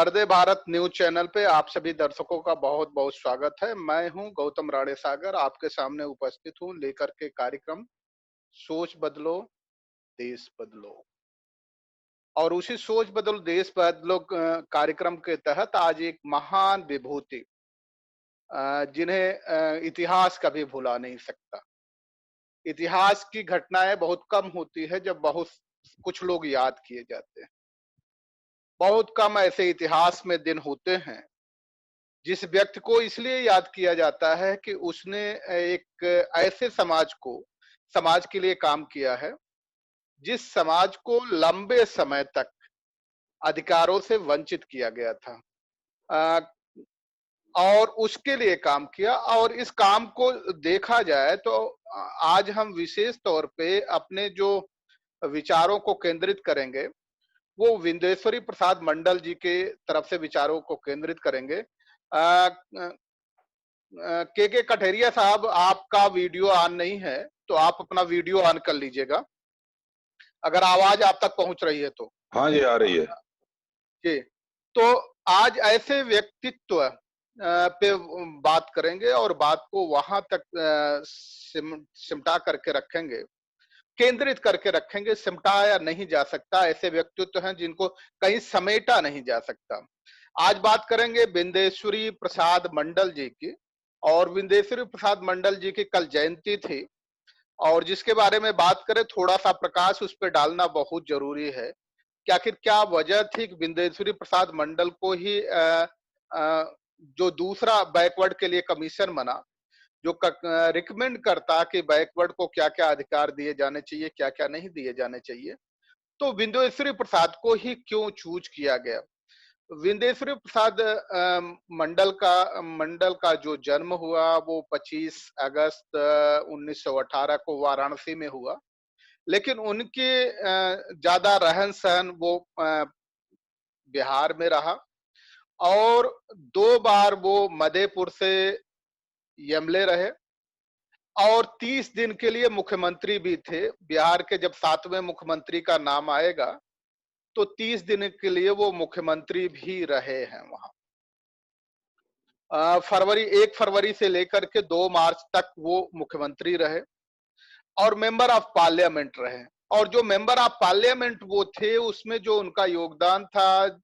दर्द Bharat news channel पे आप सभी दर्शकों का बहुत बहुत स्वागत है। मैं हूं गौतम राणे सागर, आपके सामने उपस्थित हूं लेकर के कार्यक्रम सोच बदलो देश बदलो। और उसी सोच बदलो देश बदलो कार्यक्रम के तहत आज एक महान विभूति, जिन्हें इतिहास कभी भुला नहीं सकता। इतिहास की घटनाएं बहुत कम होती है जब बहुत कुछ लोग याद किए जाते हैं। बहुत कम ऐसे इतिहास में दिन होते हैं जिस व्यक्ति को इसलिए याद किया जाता है कि उसने एक ऐसे समाज के लिए काम किया है जिस समाज को लंबे समय तक अधिकारों से वंचित किया गया था। अ, और उसके लिए काम किया, और इस काम को देखा जाए तो आज हम विशेष तौर पे अपने जो विचारों को केंद्रित करेंगे वो विंदेश्वरी प्रसाद मंडल जी के तरफ से विचारों को केंद्रित करेंगे। के कठेरिया साहब, आपका वीडियो ऑन नहीं है तो आप अपना वीडियो ऑन कर लीजिएगा, अगर आवाज आप तक पहुंच रही है तो। हाँ जी, आ रही है जी। तो आज ऐसे व्यक्तित्व पे बात करेंगे और बात को वहां तक सिमटा करके रखेंगे, केंद्रित करके रखेंगे। सिमटाया नहीं जा सकता, ऐसे व्यक्तित्व हैं जिनको कहीं समेटा नहीं जा सकता। आज बात करेंगे विंदेश्वरी प्रसाद मंडल जी की, और विंदेश्वरी प्रसाद मंडल जी की कल जयंती थी, और जिसके बारे में बात करें थोड़ा सा प्रकाश उस पर डालना बहुत जरूरी है कि आखिर क्या वजह थी कि विंदेश्वरी प्रसाद मंडल को ही जो दूसरा बैकवर्ड के लिए कमीशन बना, जो रिकमेंड करता कि बैकवर्ड को क्या क्या अधिकार दिए जाने चाहिए, क्या क्या नहीं दिए जाने चाहिए, तो विंदेश्वरी प्रसाद को ही क्यों चूज किया गया। विंदेश्वरी प्रसाद मंडल का जो जन्म हुआ वो 25 अगस्त 1918 को वाराणसी में हुआ, लेकिन उनके ज्यादा रहन सहन वो बिहार में रहा, और 2 बार वो मधेपुर से यमले रहे, और 30 दिन के लिए मुख्यमंत्री भी थे। बिहार के जब 7वें मुख्यमंत्री का नाम आएगा तो 30 दिन के लिए वो मुख्यमंत्री भी रहे हैं वहां। 1 फरवरी से लेकर के 2 मार्च तक वो मुख्यमंत्री रहे, और मेंबर ऑफ पार्लियामेंट रहे। और जो मेंबर ऑफ पार्लियामेंट वो थे, उसमें जो उनका योगदान था,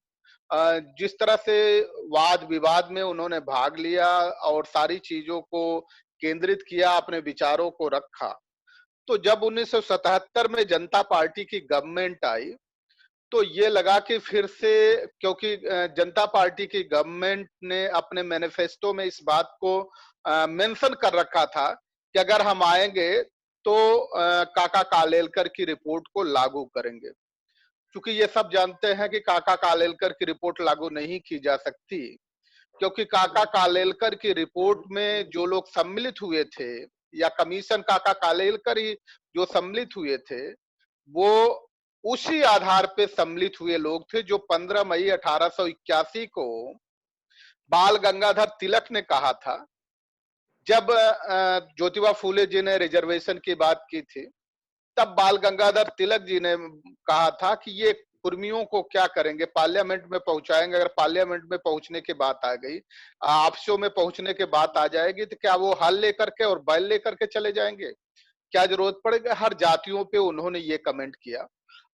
जिस तरह से वाद विवाद में उन्होंने भाग लिया और सारी चीजों को केंद्रित किया, अपने विचारों को रखा, तो जब 1977 में जनता पार्टी की गवर्नमेंट आई तो ये लगा कि फिर से, क्योंकि जनता पार्टी की गवर्नमेंट ने अपने मैनिफेस्टो में इस बात को मेंशन कर रखा था कि अगर हम आएंगे तो काका कालेलकर की रिपोर्ट को लागू करेंगे। क्योंकि ये सब जानते हैं कि काका कालेलकर की रिपोर्ट लागू नहीं की जा सकती, क्योंकि काका कालेलकर की रिपोर्ट में जो लोग सम्मिलित हुए थे, या कमीशन काका कालेलकर ही जो सम्मिलित हुए थे, वो उसी आधार पे सम्मिलित हुए लोग थे जो 15 मई 1881 को बाल गंगाधर तिलक ने कहा था, जब ज्योतिबा फूले जी ने रिजर्वेशन की बात की थी, तब बाल गंगाधर तिलक जी ने कहा था कि ये कुर्मियों को क्या करेंगे, पार्लियामेंट में पहुंचाएंगे। अगर पार्लियामेंट में पहुंचने की बात आ गई, आपसों में पहुंचने की बात आ जाएगी, तो क्या वो हल लेकर के और बैल लेकर के चले जाएंगे, क्या जरूरत पड़ेगी। हर जातियों पे उन्होंने ये कमेंट किया,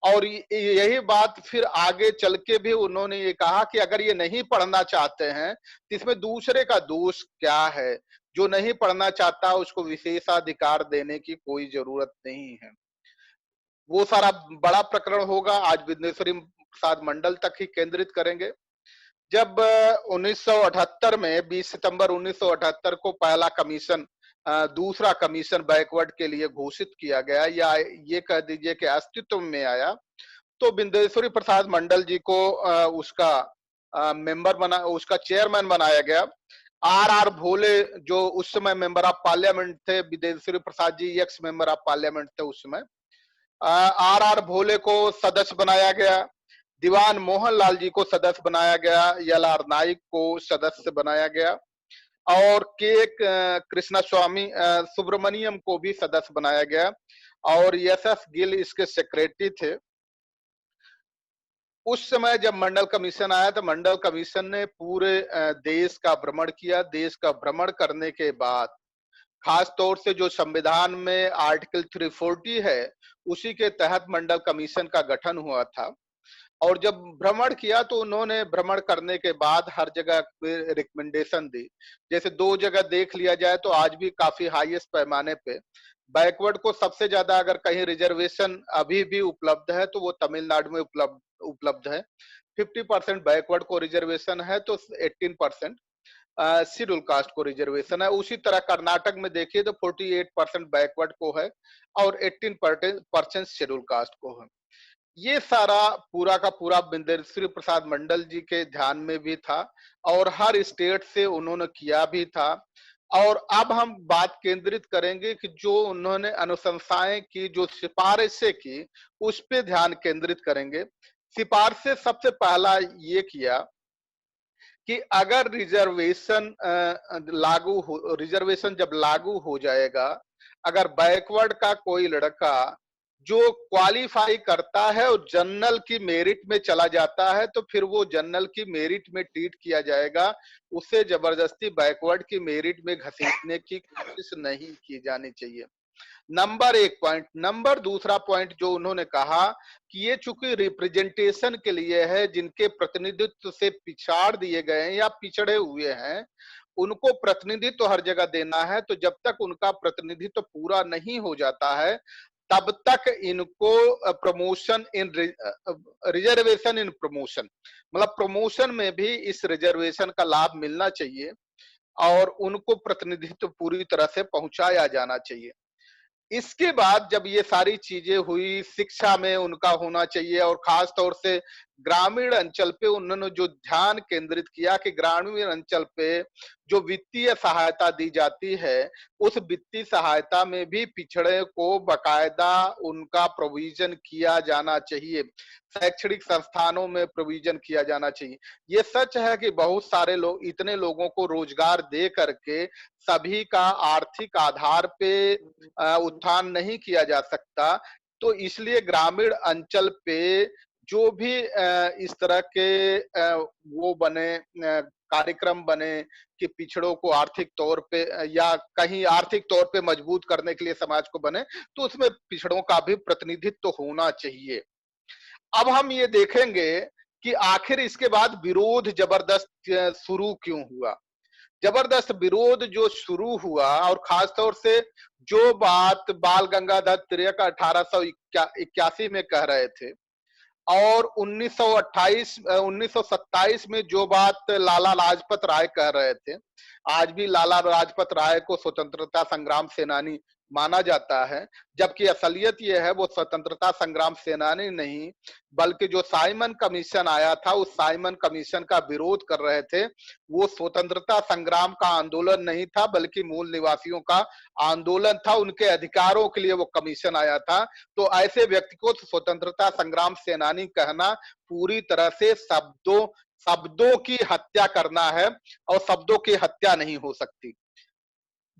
और यही बात फिर आगे चल के भी उन्होंने ये कहा कि अगर ये नहीं पढ़ना चाहते हैं तो इसमें दूसरे का दोष क्या है, जो नहीं पढ़ना चाहता उसको विशेषाधिकार देने की कोई जरूरत नहीं है। वो सारा बड़ा प्रकरण होगा, आज विंदेश्वरी प्रसाद मंडल तक ही केंद्रित करेंगे। जब 1978 में 20 सितंबर 1978 को पहला कमीशन, दूसरा कमीशन बैकवर्ड के लिए घोषित किया गया, या ये कह दीजिए कि अस्तित्व में आया, तो विंदेश्वरी प्रसाद मंडल जी को उसका चेयरमैन बनाया गया। आर भोले जो उस समय मेंबर ऑफ पार्लियामेंट थे, Vindeshwari Prasad ji x member of parliament थे उस समय, आर भोले को सदस्य बनाया गया, दीवान मोहन लाल जी को सदस्य बनाया गया, एल.आर. नाइक को सदस्य बनाया गया, और के कृष्णा स्वामी सुब्रमण्यम को भी सदस्य बनाया गया, और एस.एस. गिल इसके सेक्रेटरी थे। उस समय जब मंडल कमीशन आया तो मंडल कमीशन ने पूरे देश का भ्रमण किया। देश का भ्रमण करने के बाद खास तौर से जो संविधान में आर्टिकल 340 है, उसी के तहत मंडल कमीशन का गठन हुआ था। और जब भ्रमण किया तो उन्होंने भ्रमण करने के बाद हर जगह पे रिकमेंडेशन दी। जैसे 2 जगह देख लिया जाए तो आज भी काफी हाईएस्ट पैमाने पे बैकवर्ड को सबसे ज्यादा अगर कहीं रिजर्वेशन अभी भी उपलब्ध है तो वो तमिलनाडु में उपलब्ध उपलब्ध है। 50% बैकवर्ड को रिजर्वेशन है तो 18% शेड्यूल कास्ट को रिजर्वेशन है। उसी तरह कर्नाटक में देखिए तो 48% बैकवर्ड को है और 18% शेड्यूल कास्ट को है। ये सारा पूरा का पूरा बिंदेश्वरी प्रसाद मंडल जी के ध्यान में भी था और हर स्टेट से उन्होंने किया भी था। और अब हम बात केंद्रित करेंगे कि जो उन्होंने अनुशंसाएं की, जो सिफारिशें की, उस पे ध्यान केंद्रित करेंगे। सिफारिशें सबसे पहला ये किया कि अगर रिजर्वेशन जब लागू हो जाएगा, अगर बैकवर्ड का कोई लड़का जो क्वालिफाई करता है और जनरल की मेरिट में चला जाता है तो फिर वो जनरल की मेरिट में ट्रीट किया जाएगा। उसे जबरदस्ती बैकवर्ड की मेरिट में घसीटने की कोशिश नहीं की जानी चाहिए। Number 1 point. नंबर दूसरा पॉइंट जो उन्होंने कहा कि ये चूंकि रिप्रेजेंटेशन के लिए है, जिनके प्रतिनिधित्व से पिछाड़ दिए गए हैं या पिछड़े हुए हैं, उनको प्रतिनिधित्व हर जगह देना है। तो जब तक उनका प्रतिनिधित्व पूरा नहीं हो जाता है तब तक इनको promotion in reservation in promotion, मतलब प्रमोशन में भी इस रिजर्वेशन का लाभ मिलना चाहिए और उनको प्रतिनिधित्व पूरी तरह से पहुंचाया जाना चाहिए। इसके बाद जब ये सारी चीजें हुई, शिक्षा में उनका होना चाहिए और खास तौर से ग्रामीण अंचल पे उन्होंने जो ध्यान केंद्रित किया कि ग्रामीण अंचल पे जो वित्तीय सहायता दी जाती है, उस वित्तीय सहायता में भी पिछड़े को बकायदा उनका प्रोविजन किया जाना चाहिए, शैक्षणिक संस्थानों में प्रोविजन किया जाना चाहिए। ये सच है कि बहुत सारे लोग, इतने लोगों को रोजगार दे करके सभी का आर्थिक आधार पे उत्थान नहीं किया जा सकता। तो इसलिए ग्रामीण अंचल पे जो भी इस तरह के वो बने कार्यक्रम बने कि पिछड़ों को आर्थिक तौर पे या कहीं आर्थिक तौर पे मजबूत करने के लिए समाज को बने, तो उसमें पिछड़ों का भी प्रतिनिधित्व होना चाहिए। अब हम ये देखेंगे कि आखिर इसके बाद विरोध जबरदस्त शुरू क्यों हुआ। जबरदस्त विरोध जो शुरू हुआ और खास तौर से जो बात बाल गंगाधर तिलक 1881 में कह रहे थे और 1927 में जो बात लाला लाजपत राय कह रहे थे, आज भी लाला लाजपत राय को स्वतंत्रता संग्राम सेनानी माना जाता है, जबकि असलियत यह है वो स्वतंत्रता संग्राम सेनानी नहीं बल्कि जो साइमन कमीशन आया था उस साइमन कमीशन का विरोध कर रहे थे। वो स्वतंत्रता संग्राम का आंदोलन नहीं था बल्कि मूल निवासियों का आंदोलन था, उनके अधिकारों के लिए वो कमीशन आया था। तो ऐसे व्यक्ति को स्वतंत्रता संग्राम सेनानी कहना पूरी तरह से शब्दों की हत्या करना है और शब्दों की हत्या नहीं हो सकती।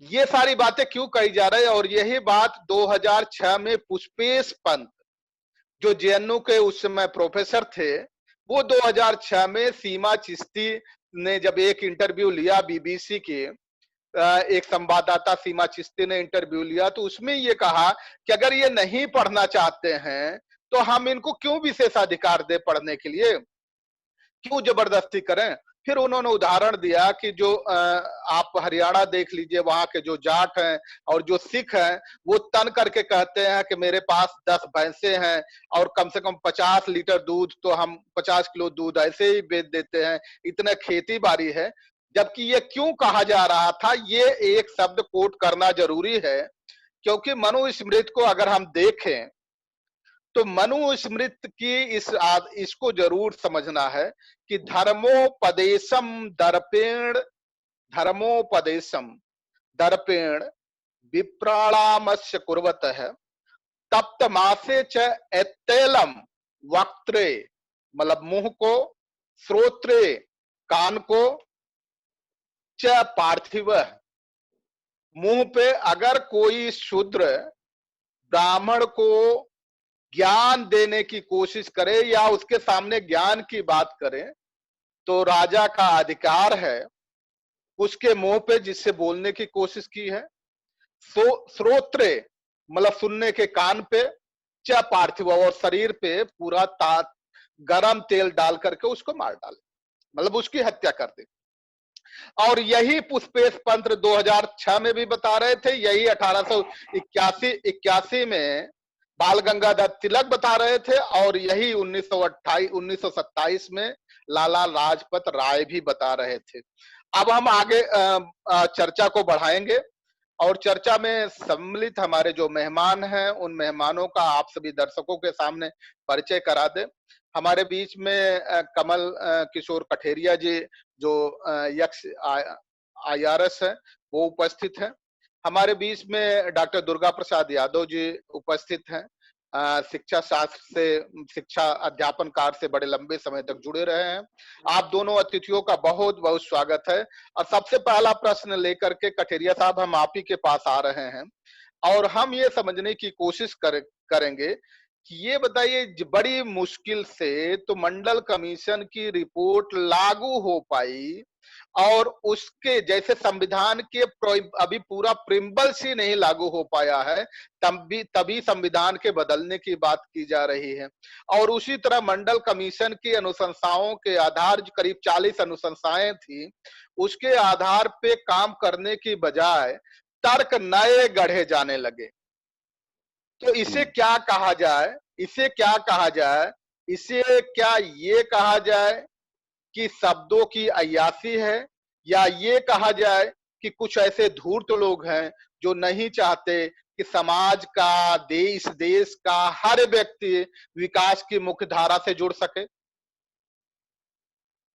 ये सारी बातें क्यों कही जा रही है और यही बात 2006 में पुष्पेश पंत जो जेएनयू के उस समय प्रोफेसर थे, वो 2006 में सीमा चिश्ती ने जब एक इंटरव्यू लिया बीबीसी के, एक संवाददाता सीमा चिश्ती ने इंटरव्यू लिया तो उसमें ये कहा कि अगर ये नहीं पढ़ना चाहते हैं तो हम इनको क्यों विशेषाधिकार दे पढ़ने के लिए, क्यों जबरदस्ती करें। फिर उन्होंने उदाहरण दिया कि जो आप हरियाणा देख लीजिए, वहां के जो जाट हैं और जो सिख हैं वो तन करके कहते हैं कि मेरे पास 10 भैंसे हैं और कम से कम 50 लीटर दूध, तो हम 50 किलो दूध ऐसे ही बेच देते हैं, इतना खेती बाड़ी है। जबकि ये क्यों कहा जा रहा था, ये एक शब्द कोट करना जरूरी है क्योंकि मनुस्मृति को अगर हम देखें तो मनुस्मृति की इसको जरूर समझना है कि धर्मोपदेशम दर्पेण विप्राणामस्य कुर्वतः तप्त मासे च एत्तेलम वक्त्रे, मतलब मुंह को, श्रोत्रे कान को, च पार्थिव, मुंह पे अगर कोई शूद्र ब्राह्मण को ज्ञान देने की कोशिश करे या उसके सामने ज्ञान की बात करें, तो राजा का अधिकार है उसके मुंह पे जिससे बोलने की कोशिश की है, श्रोत्रे मतलब सुनने के कान पे, च पार्थिव और शरीर पे पूरा गरम तेल डाल करके उसको मार डाले, मतलब उसकी हत्या कर दे। और यही पुष्पेश पंत 2006 में भी बता रहे थे, यही 1881 में बाल गंगाधर तिलक बता रहे थे, और यही 1927 में लाला लाजपत राय भी बता रहे थे। अब हम आगे चर्चा को बढ़ाएंगे और चर्चा में सम्मिलित हमारे जो मेहमान हैं उन मेहमानों का आप सभी दर्शकों के सामने परिचय करा दें। हमारे बीच में कमल किशोर कठेरिया जी जो यक्ष IRS है वो उपस्थित है। हमारे बीच में डॉक्टर दुर्गा प्रसाद यादव जी उपस्थित हैं, शिक्षा शास्त्र से, शिक्षा अध्यापन कार्य से बड़े लंबे समय तक जुड़े रहे हैं। आप दोनों अतिथियों का बहुत बहुत स्वागत है। और सबसे पहला प्रश्न लेकर के कठेरिया साहब हम आप ही के पास आ रहे हैं और हम ये समझने की कोशिश करेंगे कि ये बताइए, बड़ी मुश्किल से तो मंडल कमीशन की रिपोर्ट लागू हो पाई और उसके जैसे संविधान के अभी पूरा प्रिम्बल्स ही नहीं लागू हो पाया है, तभी संविधान के बदलने की बात की जा रही है। और उसी तरह मंडल कमीशन की अनुशंसाओं के आधार, करीब 40 अनुशंसाएं थी, उसके आधार पे काम करने की बजाय तर्क नए गढ़े जाने लगे। तो इसे क्या कहा जाए, इसे क्या कहा जाए, इसे क्या ये कहा जाए कि शब्दों की अय्यासी है, या ये कहा जाए कि कुछ ऐसे धूर्त लोग हैं जो नहीं चाहते कि समाज का, देश का हर व्यक्ति विकास की मुख्य धारा से जुड़ सके।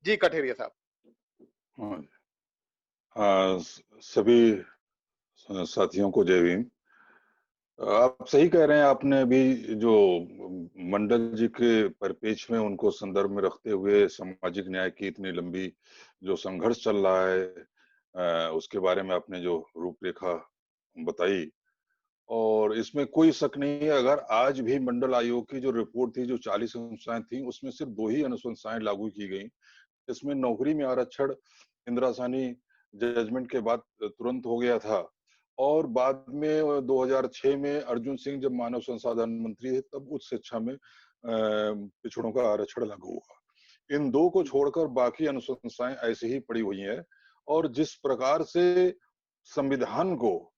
जी कठेरिया साहब। सभी साथियों को जय भीम। आप सही कह रहे हैं, आपने अभी जो मंडल जी के परिपेक्ष में उनको संदर्भ में रखते हुए सामाजिक न्याय की इतनी लंबी जो संघर्ष चल रहा है उसके बारे में आपने जो रूपरेखा बताई, और इसमें कोई शक नहीं है, अगर आज भी मंडल आयोग की जो रिपोर्ट थी, जो 40 अनुशंसाएं थी, उसमें सिर्फ 2 ही अनुशंसाएं लागू की गई। इसमें नौकरी में आरक्षण इंदिरा साहनी जजमेंट के बाद तुरंत हो गया था, और बाद में 2006 में अर्जुन सिंह जब मानव संसाधन मंत्री थे तब उच्च शिक्षा में पिछड़ों का आरक्षण लागू हुआ। इन 2 को छोड़कर बाकी अनुशंसाएं ऐसे ही पड़ी हुई हैं, और जिस प्रकार से संविधान को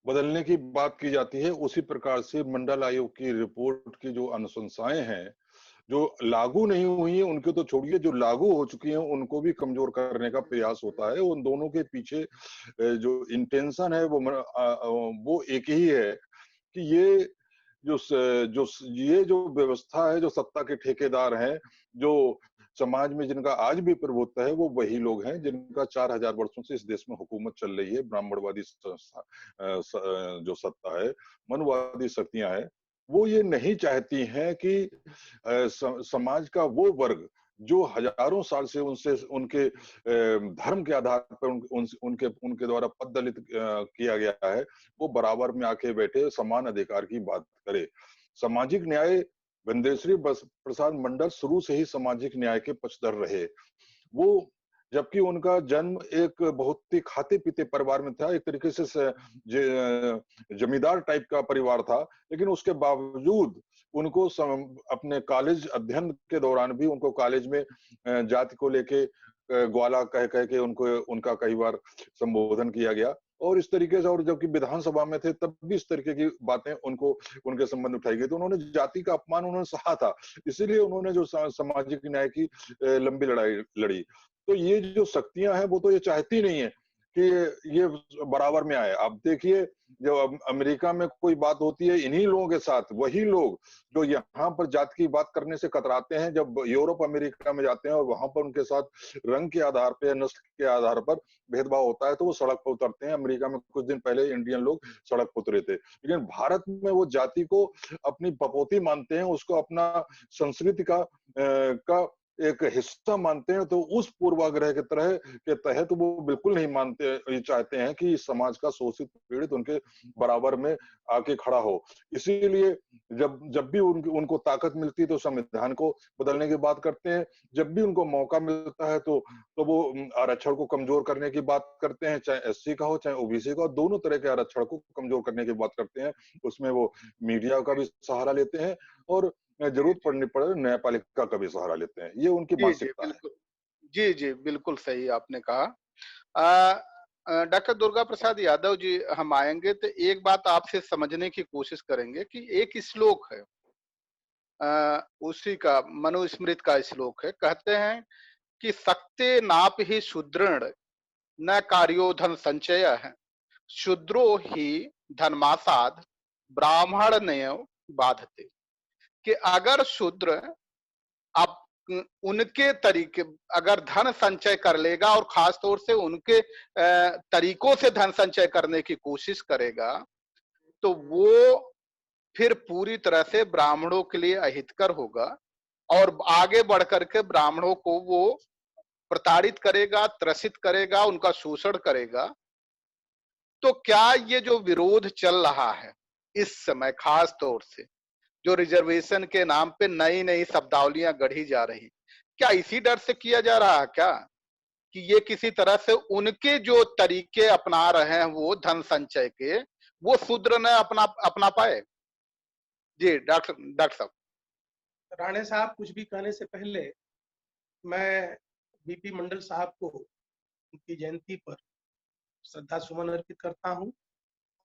बदलने की बात की जाती है, उसी प्रकार से मंडल आयोग की रिपोर्ट की जो अनुशंसाएं हैं, जो लागू नहीं हुई है उनको तो छोड़िए, जो लागू हो चुकी हैं उनको भी कमजोर करने का प्रयास होता है। उन दोनों के पीछे जो इंटेंशन है वो एक ही है कि ये जो व्यवस्था है, जो सत्ता के ठेकेदार हैं, जो समाज में जिनका आज भी प्रभुत्व है, वो वही लोग हैं जिनका 4000 वर्षों से इस देश में हुकूमत चल रही है। ब्राह्मणवादी जो सत्ता है, मनुवादी शक्तियां हैं, वो ये नहीं चाहती हैं कि समाज का वो वर्ग जो हजारों साल से उनके धर्म के आधार पर उनके द्वारा पद दलित किया गया है, वो बराबर में आके बैठे समान अधिकार की बात करे। सामाजिक न्याय, गंधेश्वरी प्रसाद मंडल शुरू से ही सामाजिक न्याय के पक्षधर रहे। वो, जबकि उनका जन्म एक बहुत ही खाते पीते परिवार में था, एक तरीके से जमींदार टाइप का परिवार था, लेकिन उसके बावजूद उनको अपने कॉलेज अध्ययन के दौरान भी उनको कॉलेज में जाति को लेके ग्वाला कह के उनका कई बार संबोधन किया गया, और इस तरीके से, और जबकि विधानसभा में थे तब भी इस तरीके की बातें उनके संबंध उठाई गई। तो उन्होंने जाति का अपमान उन्होंने सहा था, इसीलिए उन्होंने जो सामाजिक न्याय की लंबी लड़ाई लड़ी। तो ये जो शक्तियां हैं वो तो ये चाहती नहीं है कि ये बराबर में आए। आप देखिए, जब अमेरिका में कोई बात होती है इन्हीं लोगों के साथ, वही लोग जो यहाँ पर जाति की बात करने से कतराते हैं, जब यूरोप अमेरिका में जाते हैं और वहां पर उनके साथ रंग के आधार पर, नस्ल के आधार पर भेदभाव होता है, तो वो सड़क पर उतरते हैं। अमेरिका में कुछ दिन पहले इंडियन लोग सड़क पर उतरे थे, लेकिन भारत में वो जाति को अपनी बपौती मानते हैं, उसको अपना संस्कृति का एक हिस्सा मानते हैं, तो उस पूर्वाग्रह के तरह के तहत वो बिल्कुल नहीं मानते, ये चाहते हैं कि समाज का शोषित पीड़ित उनके बराबर में आके खड़ा हो। इसीलिए जब जब भी उनको ताकत मिलती है तो संविधान को बदलने की बात करते हैं। जब भी उनको मौका मिलता है तो वो आरक्षण को कमजोर करने की बात करते हैं, चाहे एससी का हो चाहे ओबीसी का हो, दोनों तरह के आरक्षण को कमजोर करने की बात करते हैं। उसमें वो मीडिया का भी सहारा लेते हैं और जी जरूरत जी पड़ने पर न्यायपालिका का भी सहारा लेते हैं। ये उनकी जी जी मानसिकता है। बिल्कुल। जी जी बिल्कुल सही आपने कहा। डॉक्टर दुर्गा प्रसाद यादव जी, हम आएंगे तो एक बात आपसे समझने की कोशिश करेंगे कि एक श्लोक है, उसी का मनुस्मृत का श्लोक है, कहते हैं कि सक्ते नाप ही सुदृढ़ न कार्यो धन संचय है, शूद्रो ही धर्मासाद ब्राह्मण नयो बाधते। कि अगर शूद्र आप उनके तरीके, अगर धन संचय कर लेगा और खास तौर से उनके तरीकों से धन संचय करने की कोशिश करेगा, तो वो फिर पूरी तरह से ब्राह्मणों के लिए अहितकर होगा और आगे बढ़ करके ब्राह्मणों को वो प्रताड़ित करेगा, त्रसित करेगा, उनका शोषण करेगा। तो क्या ये जो विरोध चल रहा है इस समय, खास तौर से जो रिजर्वेशन के नाम पे नई नई शब्दावलियां गढ़ी जा रही, क्या इसी डर से किया जा रहा है क्या कि ये किसी तरह से उनके जो तरीके अपना रहे हैं वो धन संचय के, वो शूद्र न अपना पाए? जी डॉक्टर साहब। राणे साहब, कुछ भी कहने से पहले मैं बीपी मंडल साहब को उनकी जयंती पर श्रद्धा सुमन अर्पित करता हूं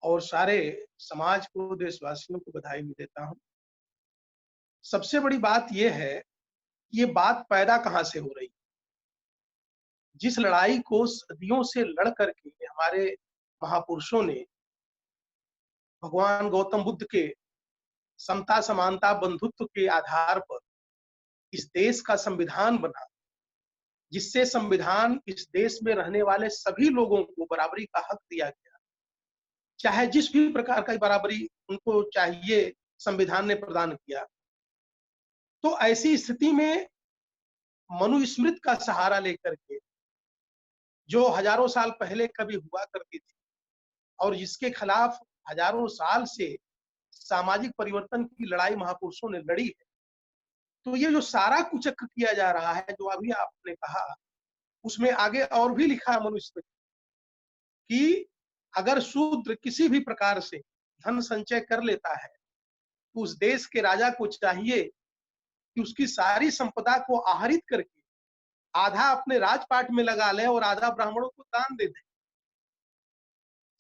और सारे समाज को, देशवासियों को बधाई भी देता हूं। सबसे बड़ी बात यह है, ये बात पैदा कहां से हो रही है। जिस लड़ाई को सदियों से लड़ करके हमारे महापुरुषों ने भगवान गौतम बुद्ध के समता समानता बंधुत्व के आधार पर इस देश का संविधान बना, जिससे संविधान इस देश में रहने वाले सभी लोगों को बराबरी का हक दिया गया, चाहे जिस भी प्रकार का बराबरी उनको चाहिए संविधान ने प्रदान किया। तो ऐसी स्थिति में मनुस्मृति का सहारा लेकर के, जो हजारों साल पहले कभी हुआ करती थी और जिसके खिलाफ हजारों साल से सामाजिक परिवर्तन की लड़ाई महापुरुषों ने लड़ी है, तो ये जो सारा कुचक्र किया जा रहा है, जो अभी आपने कहा, उसमें आगे और भी लिखा है मनुस्मृति कि अगर शूद्र किसी भी प्रकार से धन संचय कर लेता है तो उस देश के राजा को चाहिए कि उसकी सारी संपदा को आहरित करके आधा अपने राजपाट में लगा ले और आधा ब्राह्मणों को दान दे दे।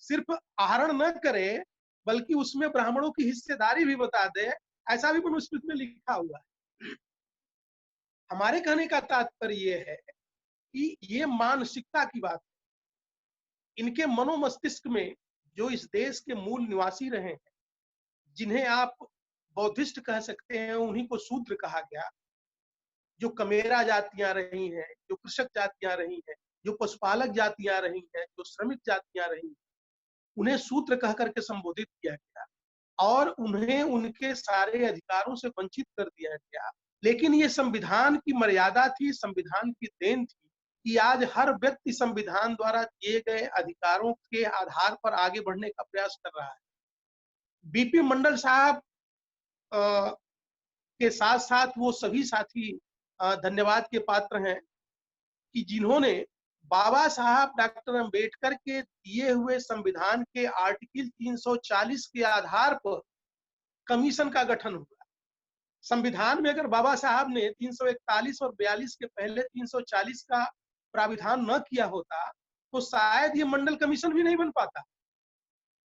सिर्फ आहरण न करे बल्कि उसमें ब्राह्मणों की हिस्सेदारी भी बता दे, ऐसा भी मनुस्मृति में लिखा हुआ है। हमारे कहने का तात्पर्य यह है कि ये मानसिकता की बात है। इनके मनोमस्तिष्क में जो इस देश के मूल निवासी रहे हैं, जिन्हें आप बौद्धिस्ट कह सकते हैं, उन्हीं को शूद्र कहा गया। जो कमेरा जातियां रही हैं, जो कृषक जातियां रही हैं, जो पशुपालक जातियां रही हैं, जो श्रमिक जातियां रही हैं, उन्हें शूद्र कह करके संबोधित किया गया और उन्हें उनके सारे अधिकारों से वंचित कर दिया गया। लेकिन ये संविधान की मर्यादा थी, संविधान की देन थी कि आज हर व्यक्ति संविधान द्वारा दिए गए अधिकारों के आधार पर आगे बढ़ने का प्रयास कर रहा है। बीपी मंडल साहब के साथ साथ वो सभी साथी धन्यवाद के पात्र हैं कि जिन्होंने बाबा साहब डॉक्टर अंबेडकर के दिए हुए संविधान के आर्टिकल 340 के आधार पर कमीशन का गठन हुआ। संविधान में अगर बाबा साहब ने 341 और 42 के पहले 340 का प्राविधान न किया होता तो शायद ये मंडल कमीशन भी नहीं बन पाता।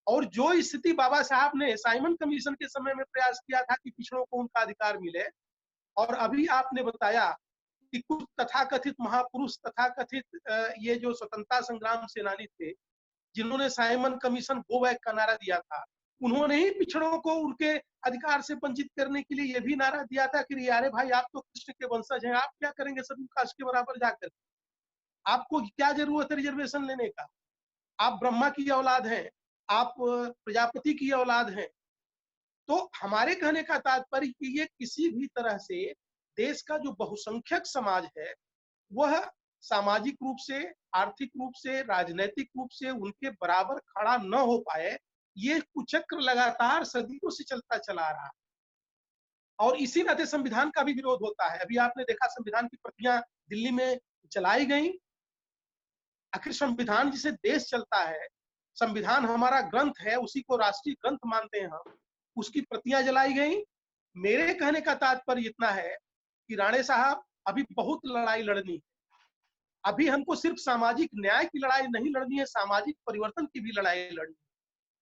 और जो स्थिति बाबा साहब ने साइमन कमीशन के समय में प्रयास किया था कि पिछड़ों को उनका अधिकार मिले, और अभी आपने बताया कि कुछ तथाकथित महापुरुष, तथाकथित ये जो स्वतंत्रता संग्राम सेनानी थे, जिन्होंने साइमन कमीशन गो बैक का नारा दिया था, उन्होंने ही पिछड़ों को उनके अधिकार से वंचित करने के लिए यह भी नारा दिया था कि अरे भाई, आप तो कृष्ण के वंशज हैं, आप क्या करेंगे सभी कास्ट के बराबर जाकर, आपको क्या जरूरत है रिजर्वेशन लेने का, आप ब्रह्मा की औलाद हैं, आप प्रजापति की औलाद हैं। तो हमारे कहने का तात्पर्य कि ये किसी भी तरह से देश का जो बहुसंख्यक समाज है वह सामाजिक रूप से, आर्थिक रूप से, राजनैतिक रूप से उनके बराबर खड़ा न हो पाए, ये कुचक्र लगातार सदियों से चलता चला आ रहा है। और इसी नाते संविधान का भी विरोध होता है। अभी आपने देखा संविधान की प्रतियां दिल्ली में जलाई गई। आखिर संविधान जिसे देश चलता है, संविधान हमारा ग्रंथ है, उसी को राष्ट्रीय ग्रंथ मानते हैं हम, उसकी प्रतियां जलाई गई। मेरे कहने का तात्पर्य इतना है कि राणे साहब अभी बहुत लड़ाई लड़नी है। अभी हमको सिर्फ सामाजिक न्याय की लड़ाई नहीं लड़नी है, सामाजिक परिवर्तन की भी लड़ाई लड़नी है।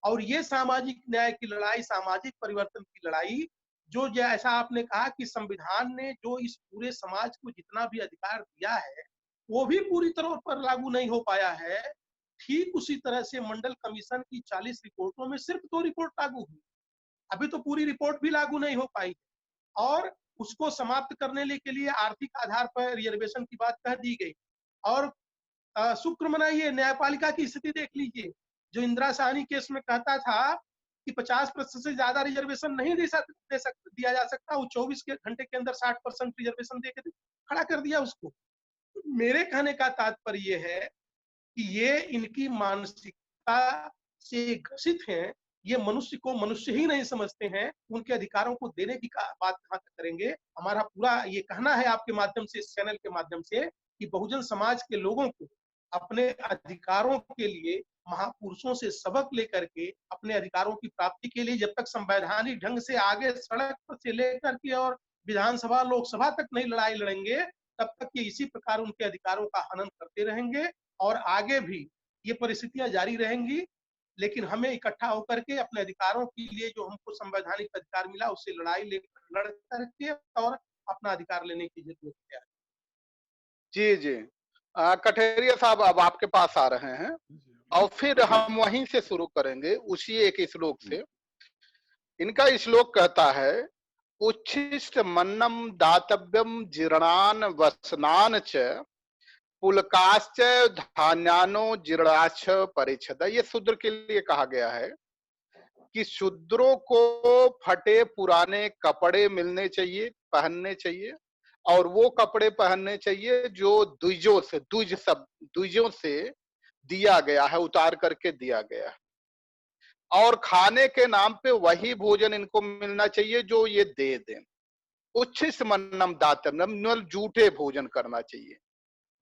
और ये सामाजिक न्याय की लड़ाई, सामाजिक परिवर्तन की लड़ाई, जो जैसा आपने कहा कि संविधान ने जो इस पूरे समाज को जितना भी अधिकार दिया है वो भी पूरी तरह पर लागू नहीं हो पाया है। ठीक उसी तरह से मंडल कमीशन की 40 रिपोर्टों में सिर्फ 2 रिपोर्ट लागू हुई, अभी तो पूरी रिपोर्ट भी लागू नहीं हो पाई। और उसको समाप्त करने के लिए आर्थिक आधार पर रिजर्वेशन की बात कह दी गई। और शुक्र मनाइए, न्यायपालिका की स्थिति देख लीजिए, जो इंदिरा साहनी केस में कहता था कि 50% से ज्यादा रिजर्वेशन नहीं दिया जा सकता, वो 24 घंटे के अंदर 60% रिजर्वेशन देकर खड़ा कर दिया उसको। मेरे कहने का तात्पर्य ये है कि ये इनकी मानसिकता से ग्रसित हैं, ये मनुष्य को मनुष्य ही नहीं समझते हैं, उनके अधिकारों को देने की बात कहाँ तक करेंगे। हमारा पूरा ये कहना है आपके माध्यम से, इस चैनल के माध्यम से, कि बहुजन समाज के लोगों को अपने अधिकारों के लिए महापुरुषों से सबक लेकर के अपने अधिकारों की प्राप्ति के लिए जब तक संवैधानिक ढंग से आगे सड़क से लेकर के और विधानसभा लोकसभा तक नहीं लड़ाई लड़ेंगे, तब तक ये इसी प्रकार उनके अधिकारों का हनन करते रहेंगे और आगे भी ये परिस्थितियां जारी रहेंगी। लेकिन हमें इकट्ठा होकर के अपने अधिकारों के लिए, जो हमको संवैधानिक अधिकार मिला, उससे लड़ करके और अपना अधिकार लेने की जरूरत है। जी जी, कठेरिया साहब अब आपके पास आ रहे हैं और फिर हम वहीं से शुरू करेंगे उसी एक श्लोक से। इनका श्लोक कहता है, उच्छिष्ट मन्नम दातव्यम जीर्णान वसनान च पुलकाश्च धान्यानो जीर्णाश्च परिच्छद। ये शूद्र के लिए कहा गया है कि शूद्रों को फटे पुराने कपड़े मिलने चाहिए, पहनने चाहिए, और वो कपड़े पहनने चाहिए जो द्विजों से दिया गया है, उतार करके दिया गया है। और खाने के नाम पे वही भोजन इनको मिलना चाहिए जो ये दे दें। उच्छिष्ट मन्नम दातव्यम, झूठे भोजन करना चाहिए,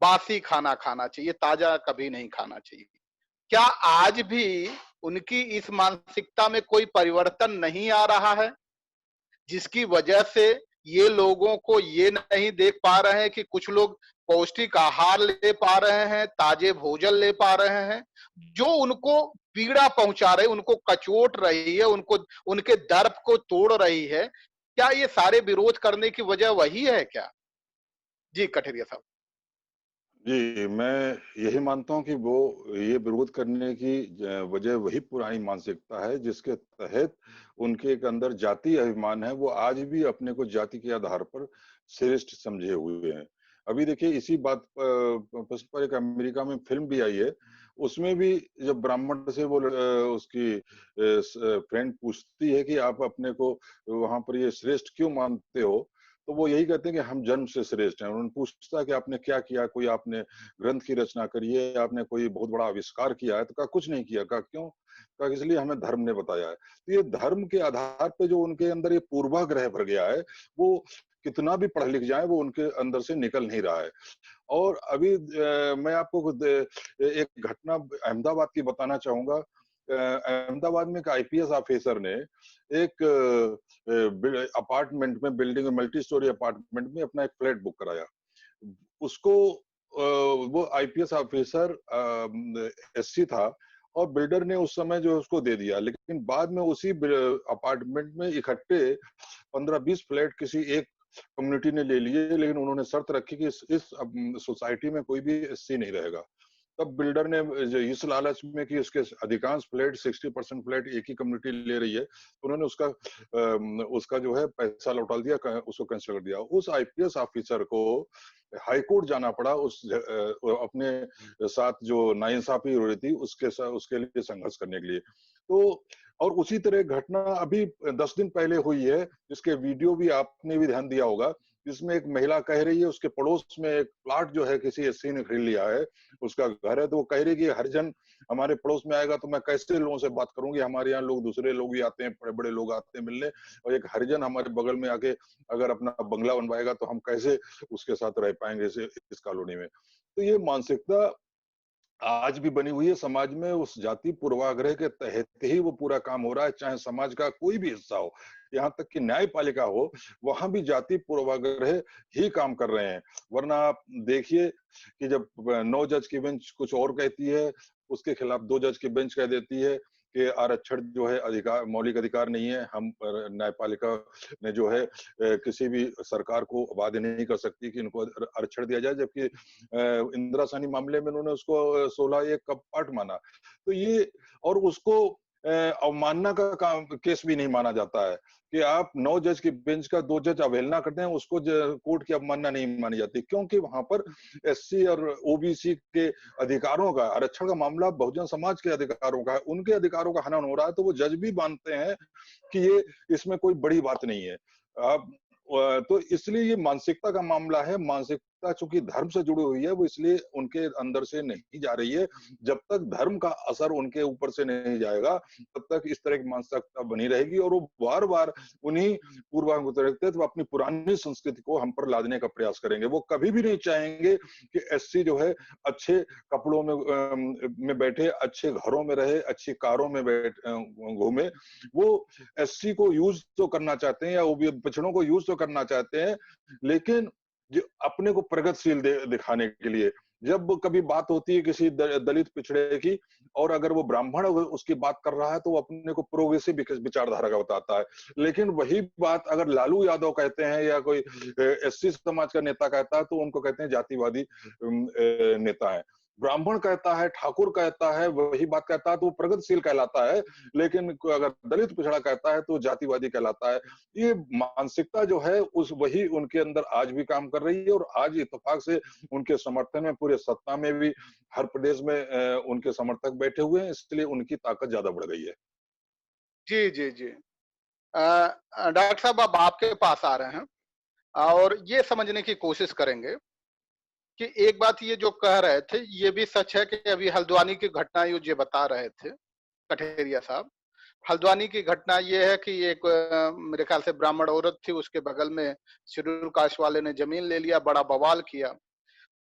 बासी खाना खाना चाहिए, ताजा कभी नहीं खाना चाहिए। क्या आज भी उनकी इस मानसिकता में कोई परिवर्तन नहीं आ रहा है, जिसकी वजह से ये लोगों को ये नहीं देख पा रहे हैं कि कुछ लोग पौष्टिक आहार ले पा रहे हैं, ताजे भोजन ले पा रहे हैं, जो उनको पीड़ा पहुंचा रही, उनको कचोट रही है, उनको उनके दर्प को तोड़ रही है? क्या ये सारे विरोध करने की वजह वही है क्या? जी कठेरिया साहब। जी, मैं यही मानता हूँ कि ये विरोध करने की वजह वही पुरानी मानसिकता है जिसके तहत उनके एक अंदर जातीय अभिमान है। वो आज भी अपने को जाति के आधार पर श्रेष्ठ समझे हुए हैं। अभी देखिए, इसी बात पर एक अमेरिका में फिल्म भी आई है। उसमें भी जब ब्राह्मण से वो उसकी फ्रेंड पूछती है कि आप अपने को वहां पर ये श्रेष्ठ क्यों मानते हो, तो वो यही कहते हैं कि हम जन्म से श्रेष्ठ हैं। उन्होंने पूछता कि आपने क्या किया, कोई आपने ग्रंथ की रचना करी है, आपने कोई बहुत बड़ा आविष्कार किया है? तो कहा कुछ नहीं किया। कहा क्यों? कहा इसलिए हमें धर्म ने बताया है। तो ये धर्म के आधार पे जो उनके अंदर ये पूर्वाग्रह भर गया है, वो कितना भी पढ़ लिख जाए वो उनके अंदर से निकल नहीं रहा है। और अभी मैं आपको एक घटना अहमदाबाद की बताना चाहूंगा। अहमदाबाद में एक आईपीएस ऑफिसर ने एक अपार्टमेंट में, बिल्डिंग मल्टी स्टोरी अपार्टमेंट में अपना एक फ्लैट बुक कराया। उसको वो आईपीएस ऑफिसर एससी था और बिल्डर ने उस समय जो उसको दे दिया, लेकिन बाद में उसी अपार्टमेंट में इकट्ठे 15-20 फ्लैट किसी एक कम्युनिटी ने ले लिए, लेकिन उन्होंने शर्त रखी कि इस सोसाइटी में कोई भी एससी नहीं रहेगा। तब बिल्डर ने इस लालच में कि इसके अधिकांश फ्लैट 60% फ्लैट एक ही कम्युनिटी ले रही है, तो उन्होंने उसका जो है पैसा लौटा दिया, उसको कैंसिल कर दिया। उस आईपीएस ऑफिसर को हाईकोर्ट जाना पड़ा उस अपने साथ जो नाइंसाफी हो रही थी उसके लिए संघर्ष करने के लिए। तो और उसी तरह घटना अभी 10 दिन पहले हुई है, जिसके वीडियो भी आपने भी ध्यान दिया होगा इसमें एक महिला कह रही है उसके पड़ोस में एक प्लाट जो है किसी एससी ने खरीद लिया है, उसका घर है, तो वो कह रही है कि हरिजन हमारे पड़ोस में आएगा तो मैं कैसे लोगों से बात करूंगी, हमारे यहाँ लोग दूसरे लोग भी आते हैं, बड़े बड़े लोग आते हैं मिलने, और एक हरिजन हमारे बगल में आके अगर अपना बंगला बनवाएगा तो हम कैसे उसके साथ रह पाएंगे इस कॉलोनी में। तो ये मानसिकता आज भी बनी हुई है समाज में, उस जाति पूर्वाग्रह के तहत ही वो पूरा काम हो रहा है, चाहे समाज का कोई भी हिस्सा हो, यहाँ तक कि न्यायपालिका हो, वहां भी जाति पूर्वाग्रह ही काम कर रहे हैं। वरना आप देखिए कि जब 9 जज की बेंच कुछ और कहती है, उसके खिलाफ 2 जज की बेंच कह देती है कि आरक्षण जो है अधिकार, मौलिक अधिकार नहीं है, हम न्यायपालिका ने जो है किसी भी सरकार को बाध्य नहीं कर सकती कि इनको आरक्षण दिया जाए, जबकि इंदिरा साहनी मामले में उन्होंने उसको 16 का पार्ट माना। तो ये और उसको अवमानना का काम केस भी नहीं माना जाता है कि आप 9 जज की बेंच का 2 जज अवहेलना करते हैं, उसको कोर्ट की अवमानना नहीं मानी जाती, क्योंकि वहां पर एससी और ओबीसी के अधिकारों का, आरक्षण का मामला बहुजन समाज के अधिकारों का है, उनके अधिकारों का हनन हो रहा है, तो वो जज भी मानते हैं कि ये इसमें कोई बड़ी बात नहीं है। आप तो इसलिए ये मानसिकता का मामला है, मानसिकता चूंकि धर्म से जुड़ी हुई है, वो इसलिए उनके अंदर से नहीं जा रही है। जब तक धर्म का असर उनके ऊपर से नहीं जाएगा, तब तक इस तरह की मानसिकता बनी रहेगी और वो बार-बार उन्हीं पूर्वाग्रह अपनी पुरानी संस्कृति को हम पर लादने का प्रयास करेंगे। वो कभी भी नहीं चाहेंगे कि एससी जो है अच्छे कपड़ों में बैठे, अच्छे घरों में रहे, अच्छी कारों में घूमे। वो एससी को यूज तो करना चाहते हैं या पिछड़ों को यूज तो करना चाहते हैं, लेकिन जो अपने को प्रगतिशील दिखाने के लिए। जब कभी बात होती है किसी दलित पिछड़े की और अगर वो ब्राह्मण उसकी बात कर रहा है तो वो अपने को प्रोग्रेसिव विचारधारा का बताता है, लेकिन वही बात अगर लालू यादव कहते हैं या कोई एससी समाज का नेता कहता है तो उनको कहते हैं जातिवादी नेता है। ब्राह्मण कहता है, ठाकुर कहता है, वही बात कहता है तो वो प्रगतिशील कहलाता है, लेकिन अगर दलित पिछड़ा कहता है तो जातिवादी कहलाता है। ये मानसिकता जो है उस वही उनके अंदर आज भी काम कर रही है और आज इत्तेफाक से उनके समर्थन में पूरे सत्ता में भी हर प्रदेश में उनके समर्थक बैठे हुए हैं, इसलिए उनकी ताकत ज्यादा बढ़ गई है। जी, जी, जी। डॉक्टर साहब अब आपके पास आ रहे हैं और ये समझने की कोशिश करेंगे कि एक बात ये जो कह रहे थे, ये भी सच है कि अभी हल्द्वानी की घटना ये बता रहे थे, कठेरिया साहब। हल्द्वानी की घटना ये है कि एक मेरे ख्याल से ब्राह्मण औरत थी, उसके बगल में शेड्यूल कास्ट वाले ने जमीन ले लिया, बड़ा बवाल किया।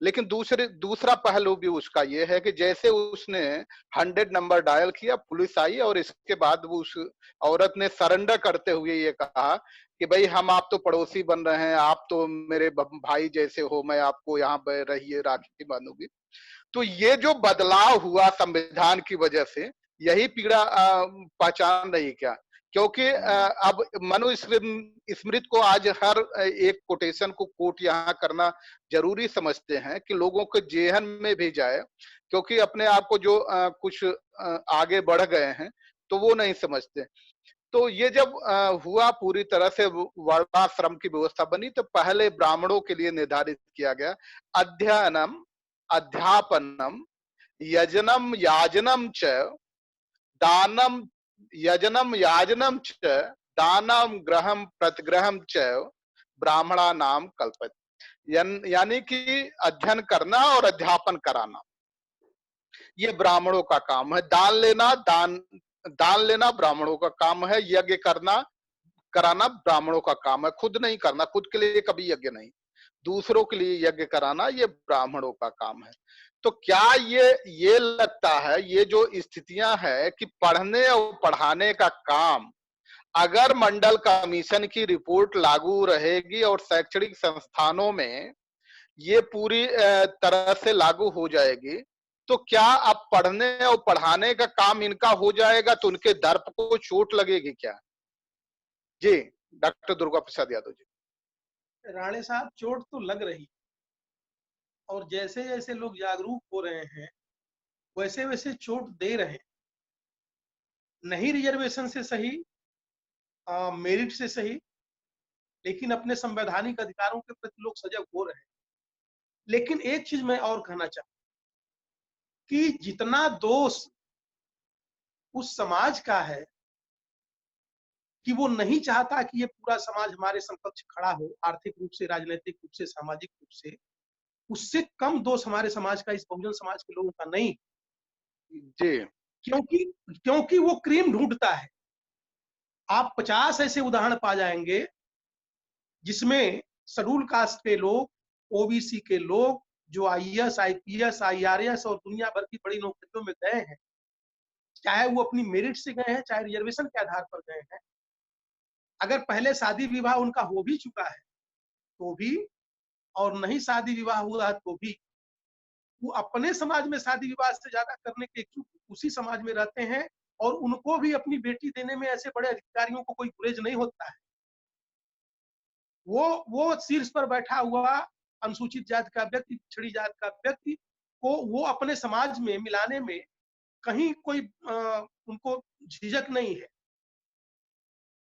लेकिन दूसरा पहलू भी उसका ये है कि जैसे उसने 100 नंबर डायल किया, पुलिस आई और इसके बाद वो उस औरत ने सरेंडर करते हुए ये कहा कि भाई हम आप तो पड़ोसी बन रहे हैं, आप तो मेरे भाई जैसे हो, मैं आपको यहाँ रहिए राखी बांधूंगी। तो ये जो बदलाव हुआ संविधान की वजह से, यही पीड़ा पहचान रही क्या? क्योंकि अब मनुस्मृति को आज हर एक कोटेशन को कोट यहाँ करना जरूरी समझते हैं कि लोगों के जेहन में भी जाए, क्योंकि अपने आप को जो कुछ आगे बढ़ गए हैं तो वो नहीं समझते। तो ये जब हुआ, पूरी तरह से वर्णाश्रम की व्यवस्था बनी, तो पहले ब्राह्मणों के लिए निर्धारित किया गया अध्ययनम अध्यापनम यजनम याजनम च दानम यजनम याजनम च दानम ग्रहम प्रतिग्रहम च ब्राह्मणा नाम कल्पित। यानी कि अध्ययन करना और अध्यापन कराना ये ब्राह्मणों का काम है। दान लेना ब्राह्मणों का काम है। यज्ञ कराना ब्राह्मणों का काम है। खुद नहीं करना, खुद के लिए कभी यज्ञ नहीं, दूसरों के लिए यज्ञ कराना ये ब्राह्मणों का काम है। तो क्या ये लगता है, ये जो स्थितियां है कि पढ़ने और पढ़ाने का काम अगर मंडल कमीशन की रिपोर्ट लागू रहेगी और शैक्षणिक संस्थानों में ये पूरी तरह से लागू हो जाएगी, तो क्या अब पढ़ने और पढ़ाने का काम इनका हो जाएगा तो उनके दर्प को चोट लगेगी क्या? जी, डॉक्टर दुर्गा प्रसाद यादव जी। राणे साहब, चोट तो लग रही और जैसे जैसे लोग जागरूक हो रहे हैं वैसे वैसे चोट दे रहे हैं। नहीं रिजर्वेशन से सही, मेरिट से सही, लेकिन अपने संवैधानिक अधिकारों के प्रति लोग सजग हो रहे हैं। लेकिन एक चीज मैं और कहना चाहूँ कि जितना दोष उस समाज का है कि वो नहीं चाहता कि ये पूरा समाज हमारे समकक्ष खड़ा हो, आर्थिक रूप से, राजनीतिक रूप से, सामाजिक रूप से। उससे कम दोष हमारे समाज का, इस बहुजन समाज के लोगों का नहीं, जी क्योंकि क्योंकि वो क्रीम ढूंढता है। आप 50 ऐसे उदाहरण पा जाएंगे जिसमें शेड्यूल कास्ट के लोग, ओबीसी के लोग, जो आईएएस, आईपीएस, आईआरएस और दुनिया भर की बड़ी नौकरियों में गए हैं, चाहे वो अपनी मेरिट से गए हैं, चाहे रिजर्वेशन के आधार पर गए हैं, अगर पहले शादी विवाह उनका हो भी चुका है तो भी, और नहीं शादी विवाह हुआ तो भी, वो अपने समाज में शादी विवाह से ज्यादा करने के इच्छुक उसी समाज में रहते हैं, और उनको भी अपनी बेटी देने में ऐसे बड़े अधिकारियों को कोई गुरेज नहीं होता है। वो शीर्ष पर बैठा हुआ अनुसूचित जाति का व्यक्ति, पिछड़ी जाति का व्यक्ति को वो अपने समाज में मिलाने में कहीं कोई उनको झिझक नहीं है,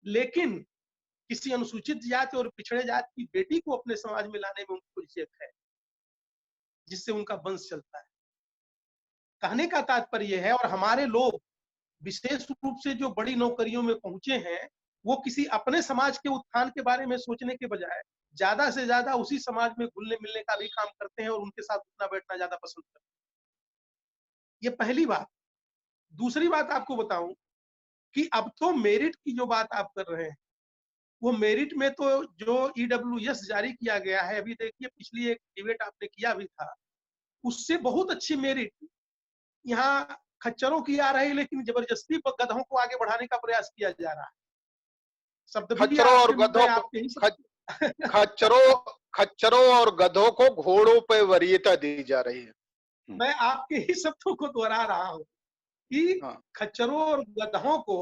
लेकिन किसी अनुसूचित जाति और पिछड़े जाति की बेटी को अपने समाज में लाने में उनको झिझक है, जिससे उनका वंश चलता है। कहने का तात्पर्य है, और हमारे लोग विशेष रूप से जो बड़ी नौकरियों में पहुंचे हैं, वो किसी अपने समाज के उत्थान के बारे में सोचने के बजाय ज्यादा से ज्यादा उसी समाज में घुलने मिलने का भी काम करते हैं और उनके साथ उठना बैठना ज्यादा पसंद करते हैं। ये पहली बात। दूसरी बात आपको बताऊं कि अब तो मेरिट की जो बात आप कर रहे हैं, वो मेरिट में तो जो ईडब्ल्यूएस जारी किया गया है, अभी देखिए पिछली एक डिबेट आपने किया भी था, उससे बहुत अच्छी मेरिट यहाँ खच्चरों की आ रही, लेकिन जबरदस्ती गधों को आगे बढ़ाने का प्रयास किया जा रहा है। शब्द भी खच्चरों और गधों खच्चरों और गधों को घोड़ों पे वरीयता दी जा रही है। मैं आपके ही शब्दों को दोहरा रहा हूँ कि खच्चरों और गधों को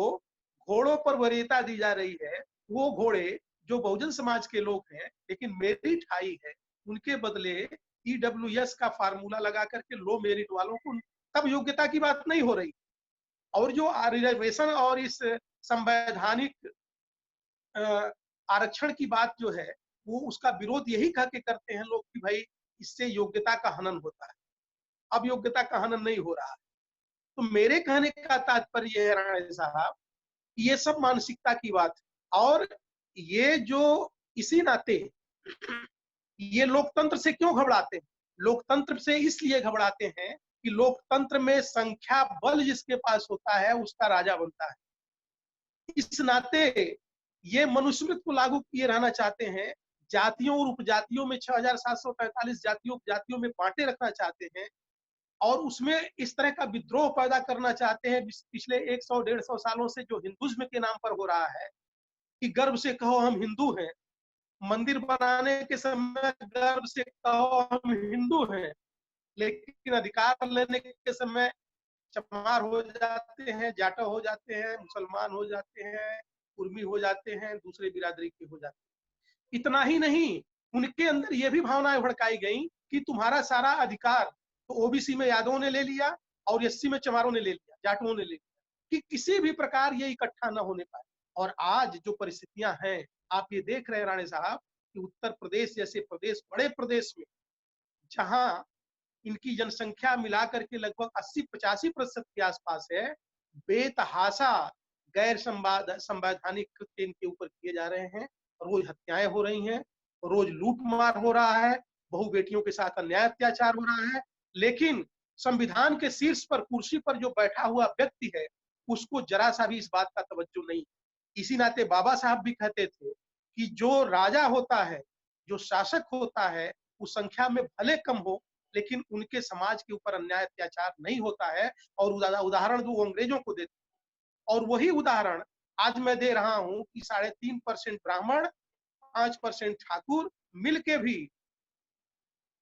घोड़ों पर वरीयता दी जा रही है। वो घोड़े जो बहुजन समाज के लोग हैं, लेकिन मेरिट हाई है, उनके बदले ईडब्ल्यूएस का फार्मूला लगा करके लो मेरिट वालों को, तब योग्यता की बात नहीं हो रही। और जो रिजर्वेशन और इस संवैधानिक आरक्षण की बात जो है, वो उसका विरोध यही कह के करते हैं लोग कि भाई इससे योग्यता का हनन होता है। अब योग्यता का हनन नहीं हो रहा है। तो मेरे कहने का तात्पर्य है राणे साहब, ये सब मानसिकता की बात है। और ये जो इसी नाते ये लोकतंत्र से क्यों घबराते हैं? लोकतंत्र से इसलिए घबराते हैं कि लोकतंत्र में संख्या बल जिसके पास होता है उसका राजा बनता है। इस नाते ये मनुस्मृति को लागू किए रहना चाहते हैं, जातियों और उपजातियों में 6745 जातियों उपजातियों में बांटे रखना चाहते हैं, और उसमें इस तरह का विद्रोह पैदा करना चाहते हैं पिछले 100-150 सालों से जो हिंदुज्म के नाम पर हो रहा है, कि गर्व से कहो हम हिंदू हैं, मंदिर बनाने के समय गर्व से कहो हम हिंदू हैं, लेकिन अधिकार लेने के समय चमार हो जाते हैं, जाटा हो जाते हैं, मुसलमान हो जाते हैं, कुर्मी हो जाते हैं, दूसरे बिरादरी के हो जाते हैं। इतना ही नहीं, उनके अंदर ये भी भावनाएं भड़काई गई कि तुम्हारा सारा अधिकार तो ओबीसी में यादवों ने ले लिया और एससी में चमारों ने ले लिया, जाटुओं ने ले लिया, कि किसी भी प्रकार ये इकट्ठा न होने पाए। और आज जो परिस्थितियां हैं, आप ये देख रहे हैं राणे साहब कि उत्तर प्रदेश जैसे प्रदेश, बड़े प्रदेश में, जहां इनकी जनसंख्या मिलाकर के लगभग 80-85% के आसपास है, बेतहाशा गैर संवैधानिक कृत्य इनके ऊपर किए जा रहे हैं। रोज हत्याएं हो रही हैं, रोज लूटमार हो रहा है, बहु बेटियों के साथ अन्याय अत्याचार हो रहा है, लेकिन संविधान के शीर्ष पर, कुर्सी पर जो बैठा हुआ व्यक्ति है, उसको जरा सा भी इस बात का तवज्जो नहीं। इसी नाते बाबा साहब भी कहते थे कि जो राजा होता है, जो शासक होता है, उस संख्या में भले कम हो, लेकिन उनके समाज के ऊपर अन्याय अत्याचार नहीं होता है। और उदाहरण जो अंग्रेजों को देते, और वही उदाहरण आज मैं दे रहा हूं कि 3.5% ब्राह्मण, 5% ठाकुर मिलके भी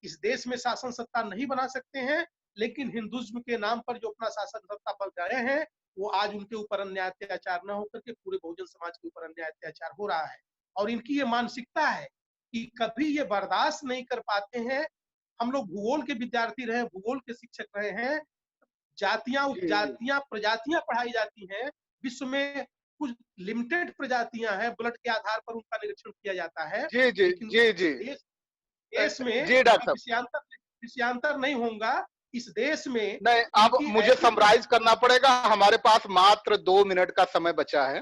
इस देश में शासन सत्ता नहीं बना सकते हैं, लेकिन हिंदुज्म के नाम पर जो अपना शासन सत्ता पर गए हैं, वो आज उनके ऊपर अन्याय अत्याचार न होकर के पूरे बहुजन समाज के ऊपर अन्याय अत्याचार हो रहा है। और इनकी ये मानसिकता है कि कभी ये बर्दाश्त नहीं कर पाते हैं। हम लोग भूगोल के विद्यार्थी रहे, भूगोल के शिक्षक रहे हैं, जातियां, उपजातियां, प्रजातियां पढ़ाई जाती हैं। विश्व में कुछ लिमिटेड प्रजातियां हैं, ब्लड के आधार पर उनका निरीक्षण किया जाता है। जी जी जी जी देश में जी डॉक्टर विषयांतर नहीं होगा। इस देश में नहीं, अब मुझे समराइज करना पड़ेगा, हमारे पास मात्र 2 मिनट का समय बचा है।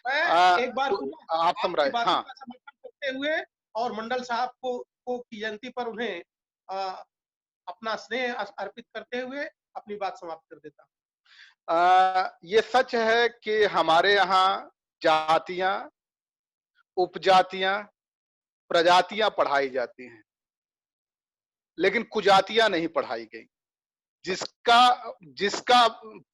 मैं एक बार तो पुनः आप आपकी समझाए। बातों हाँ, का समर्थन करते हुए और मंडल साहब को की जयंती पर उन्हें अपना स्नेह अर्पित करते हुए अपनी बात समाप्त कर देता हूं। ये सच है कि हमारे यहाँ जातियां, उपजातियां, प्रजातियां पढ़ाई जाती हैं, लेकिन कुजातियां नहीं पढ़ाई गई, जिसका जिसका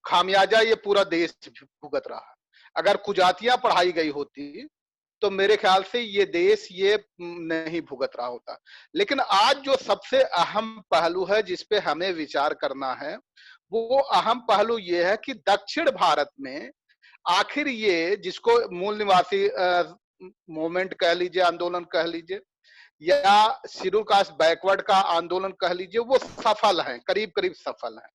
खामियाजा ये पूरा देश भुगत रहा है। अगर कुजातियां पढ़ाई गई होती तो मेरे ख्याल से ये देश ये नहीं भुगत रहा होता। लेकिन आज जो सबसे अहम पहलू है जिस पे हमें विचार करना है, वो अहम पहलू ये है कि दक्षिण भारत में आखिर ये जिसको मूल निवासी मूवमेंट कह लीजिए, आंदोलन कह लीजिए, या शेड्यूल कास्ट बैकवर्ड का आंदोलन कह लीजिए, वो सफल है, करीब करीब सफल है।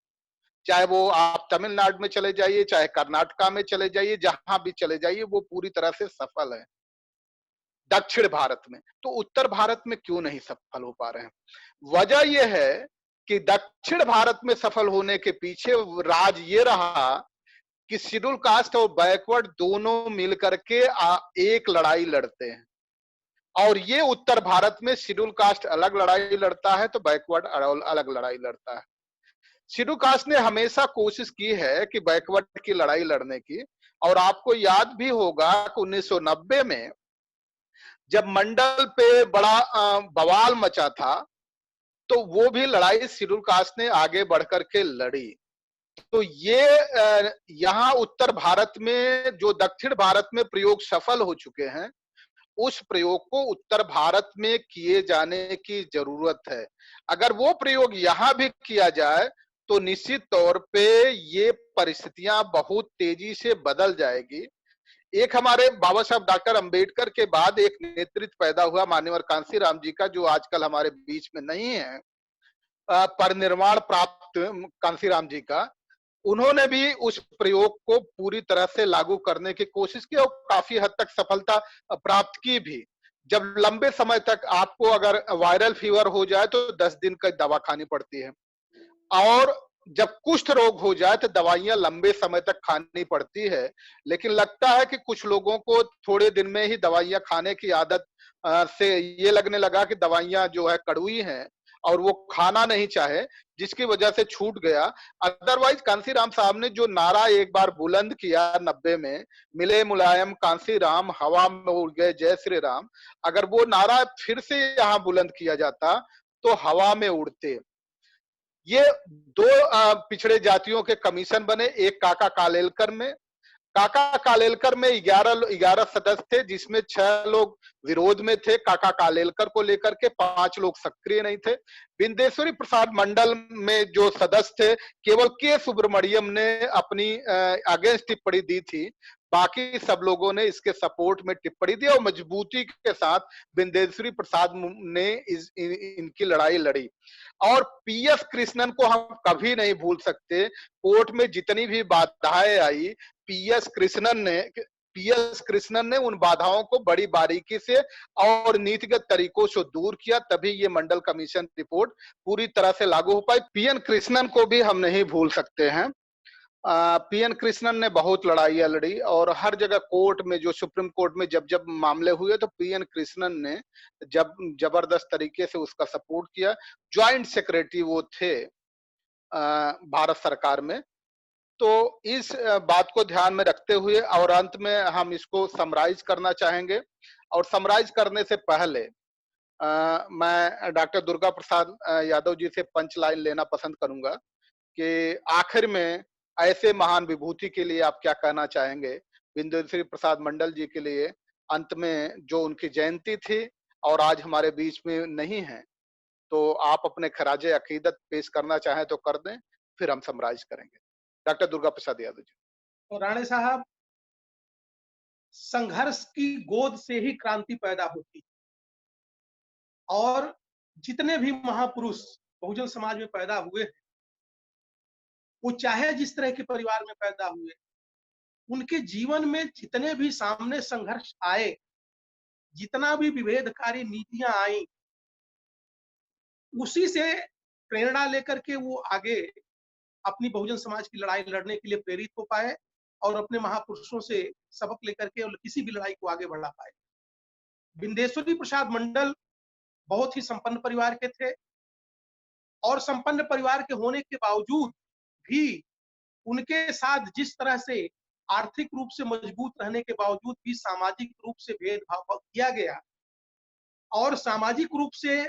चाहे वो आप तमिलनाडु में चले जाइए, चाहे कर्नाटका में चले जाइए, जहां भी चले जाइए, वो पूरी तरह से सफल है दक्षिण भारत में। तो उत्तर भारत में क्यों नहीं सफल हो पा रहे हैं? वजह यह है कि दक्षिण भारत में सफल होने के पीछे राज ये रहा कि शेड्यूल कास्ट और बैकवर्ड दोनों मिलकर के एक लड़ाई लड़ते हैं, और ये उत्तर भारत में शेड्यूल कास्ट अलग लड़ाई लड़ता है तो बैकवर्ड अलग लड़ाई लड़ता है। शेड्यूल कास्ट ने हमेशा कोशिश की है कि बैकवर्ड की लड़ाई लड़ने की, और आपको याद भी होगा कि 1990 में जब मंडल पे बड़ा बवाल मचा था, तो वो भी लड़ाई शेड्यूल कास्ट ने आगे बढ़कर के लड़ी। तो ये यहाँ उत्तर भारत में जो दक्षिण भारत में प्रयोग सफल हो चुके हैं, उस प्रयोग को उत्तर भारत में किए जाने की जरूरत है। अगर वो प्रयोग यहां भी किया जाए तो निश्चित तौर पे ये परिस्थितियां बहुत तेजी से बदल जाएगी। एक हमारे बाबा साहब डॉक्टर अंबेडकर के बाद एक नेतृत्व पैदा हुआ मान्यवर कांसीराम जी का, जो आजकल हमारे बीच में नहीं है, परिनिर्वाण प्राप्त कांसीराम जी का। उन्होंने भी उस प्रयोग को पूरी तरह से लागू करने की कोशिश की और काफी हद तक सफलता प्राप्त की भी। जब लंबे समय तक आपको अगर वायरल फीवर हो जाए तो 10 दिन का दवा खानी पड़ती है, और जब कुष्ठ रोग हो जाए तो दवाइयां लंबे समय तक खानी पड़ती है। लेकिन लगता है कि कुछ लोगों को थोड़े दिन में ही दवाइयां खाने की आदत से ये लगने लगा कि दवाइयां जो है कड़वी हैं, और वो खाना नहीं चाहे, जिसकी वजह से छूट गया। अदरवाइज कांसीराम साहब ने जो नारा एक बार बुलंद किया 90 में, मिले मुलायम कांसीराम हवा में उड़ गए जय श्री राम, अगर वो नारा फिर से यहाँ बुलंद किया जाता तो हवा में उड़ते। ये दो पिछड़े जातियों के कमीशन बने, एक काका कालेलकर में। काका कालेलकर में 11 सदस्य थे, जिसमें 6 लोग विरोध में थे काका कालेलकर को लेकर के, 5 लोग सक्रिय नहीं थे। बिंदेश्वरी प्रसाद मंडल में जो सदस्य थे, केवल के सुब्रमण्यम ने अपनी अगेंस्ट टिप्पणी दी थी, बाकी सब लोगों ने इसके सपोर्ट में टिप्पणी दी और मजबूती के साथ बिंदेश्वरी प्रसाद ने इनकी लड़ाई लड़ी। और पीएस कृष्णन को हम कभी नहीं भूल सकते। कोर्ट में जितनी भी बाधाएं आई, पीएस कृष्णन ने उन बाधाओं को बड़ी बारीकी से और नीतिगत तरीकों से दूर किया, तभी ये मंडल कमीशन रिपोर्ट पूरी तरह से लागू हो पाई। पीएन कृष्णन को भी हम नहीं भूल सकते हैं। पीएन कृष्णन ने बहुत लड़ाइयां लड़ी, और हर जगह कोर्ट में, जो सुप्रीम कोर्ट में जब जब मामले हुए तो पीएन कृष्णन ने जब जबरदस्त तरीके से उसका सपोर्ट किया। ज्वाइंट सेक्रेटरी वो थे भारत सरकार में। तो इस बात को ध्यान में रखते हुए और अंत में हम इसको समराइज करना चाहेंगे, और समराइज करने से पहले मैं डॉक्टर दुर्गा प्रसाद यादव जी से पंच लाइन लेना पसंद करूंगा कि आखिर में ऐसे महान विभूति के लिए आप क्या कहना चाहेंगे? बिंदेश्वरी प्रसाद मंडल जी के लिए अंत में, जो उनकी जयंती थी और आज हमारे बीच में नहीं है, तो आप अपने खराजे अकीदत पेश करना चाहें तो कर दें, फिर हम समराइज करेंगे। डॉक्टर दुर्गा प्रसाद यादव जी। तो राणे साहब, संघर्ष की गोद से ही क्रांति पैदा होती, और जितने भी महापुरुष बहुजन समाज में पैदा हुए हैं, वो चाहे जिस तरह के परिवार में पैदा हुए, उनके जीवन में जितने भी सामने संघर्ष आए, जितना भी विभेदकारी नीतियां आई, उसी से प्रेरणा लेकर के वो आगे अपनी बहुजन समाज की लड़ाई लड़ने के लिए प्रेरित हो पाए। और अपने महापुरुषों से सबक लेकर के किसी भी लड़ाई को आगे बढ़ा पाए। बिंदेश्वरी प्रसाद मंडल बहुत ही संपन्न परिवार के थे और संपन्न परिवार के होने के बावजूद भी उनके साथ जिस तरह से आर्थिक रूप से मजबूत रहने के बावजूद भी सामाजिक रूप से भेदभाव किया गया और सामाजिक रूप से